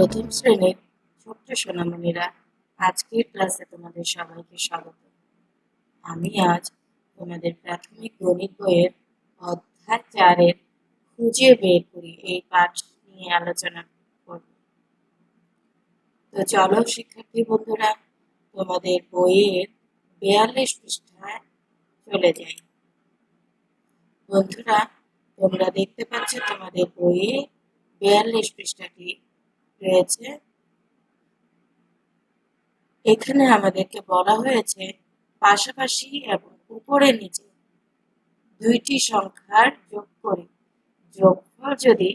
প্রথম শ্রেণীর ছোট্ট সোনামণিরা, আজকের ক্লাসে তোমাদের সবাইকে স্বাগত। আমি আজ তোমাদের প্রাথমিক গণিত বইয়ের অধ্যায় 4-এর খুঁজে বের করি এই পাঠ নিয়ে আলোচনা করব। তো চলো শিক্ষার্থী বন্ধুরা, তোমাদের বইয়ের 42 পৃষ্ঠায় চলে যাই। বন্ধুরা, তোমরা দেখতে পাচ্ছ তোমাদের বইয়ে 42 পৃষ্ঠাটি রয়েছে। এখানে আমাদেরকে বলা হয়েছে পাশাপাশি এবং উপরে নিচে দুইটি সংখ্যার যোগ করি। যোগফল যদি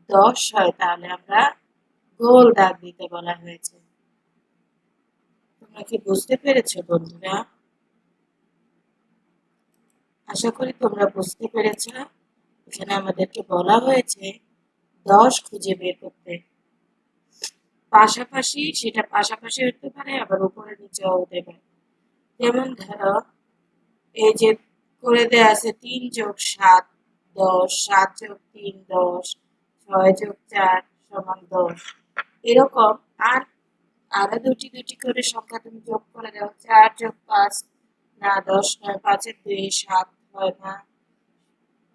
10 হয় তাহলে আমরা গোল দাগ দিতে বলা হয়েছে। তোমরা কি বুঝতে পেরেছো বন্ধুরা? আশা করি তোমরা বুঝতে পেরেছো। এখানে আমাদেরকে বলা হয়েছে 10 খুঁজে বের করতে। পাশাপাশি, সেটা পাশাপাশি হতে পারে, আবার উপরে নিচেও হতে পারে। যেমন ধরো, এই যে করে দেয়া আছে 3 যোগ 7 10, 7 যোগ 3 10, 6 যোগ 4 সমান 10। এরকম আরো দুটি করে সংখ্যা তুমি যোগ করে দাও। 4 যোগ 5 না 10 নয়, 5 এর 2 7 হয় না।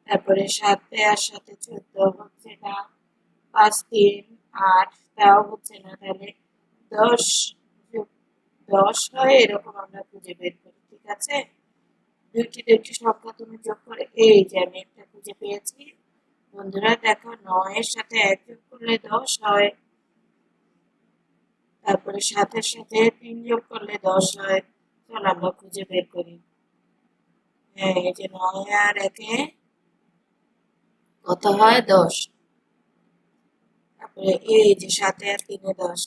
তারপরে 7 আর 7 14 হচ্ছে না, 5 3 8 তাও হচ্ছে না। তাহলে 10 যোগ 10 হয়, এরকম আমরা খুঁজে বের করি। ঠিক আছে, দুইটি সংখ্যা তুমি যোগ করে এই যে আমি একটা খুঁজে পেয়েছি। বন্ধুরা দেখো, 9 এর সাথে 1 যোগ করলে 10 হয়। তারপরে 7 এর সাথে 3 যোগ করলে 10 হয়। চলো আমরা খুঁজে বের করি। হ্যাঁ, এই যে 9 আর 1 এ কত হয়? 10। তারপরে এই যে 7 আর 3 এ 10।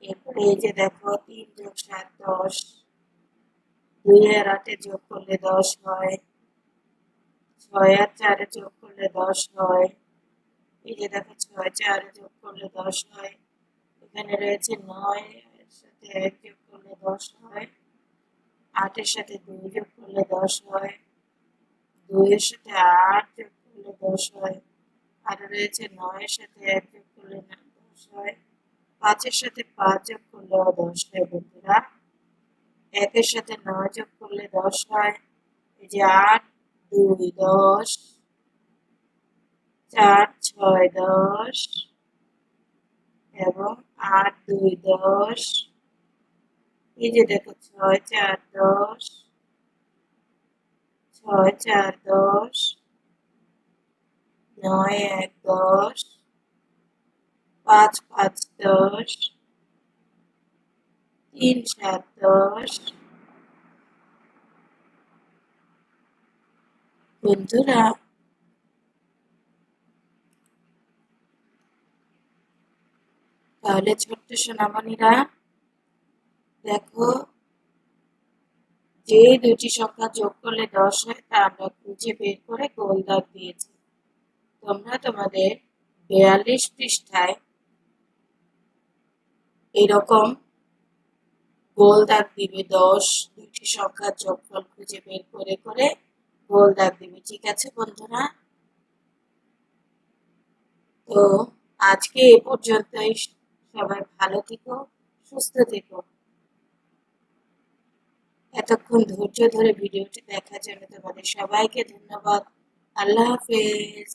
এরপরে এই যে দেখো 3 যোগ 7 10। 2 আর 8 এ যোগ করলে 10 হয়। 6 আর 4 এ যোগ করলে 10 হয়। এই যে দেখো 6 4 এ যোগ করলে 10 হয়। এখানে রয়েছে 9 এর সাথে 1 যোগ করলে 10 হয়। 8 এর সাথে 2 যোগ করলে 10 হয়। 2 এর সাথে 8 যোগ করলে 10 হয়। আর রয়েছে 9 এর সাথে 1 যোগ করলে 10 হয়। 5 এর সাথে 5 যোগ করলেও 10 হয়। বন্ধুরা, 1 এর সাথে 9 যোগ করলে 10 হয়। এই যে 8 2 10, 4 6 10 এবং 8 2 10। এই যে দেখো 6 4 10, 6 4 10, 9 1 10, 5 5 10, 3 7 10। বন্ধুরা, তাহলে ছোট্ট সোনামণিরা দেখো, যে দুটি সংখ্যা যোগ করলে 10 হয় তা আমরা খুঁজে বের করে গোল দাগ দিয়েছি। তোমরা তোমাদের 42 পৃষ্ঠায় এরকম গোল দাগ দিবে। 10 দুটি সংখ্যার যোগফল খুঁজে বের করে করে গোল দাগ দিবে। ঠিক আছে বন্ধুরা? তো আজকে এ পর্যন্তই। সবাই ভালো থেকো, সুস্থ থেকো। এতক্ষণ ধৈর্য ধরে ভিডিওটি দেখার জন্য তোমাদের সবাইকে ধন্যবাদ। আল্লাহ হাফেজ।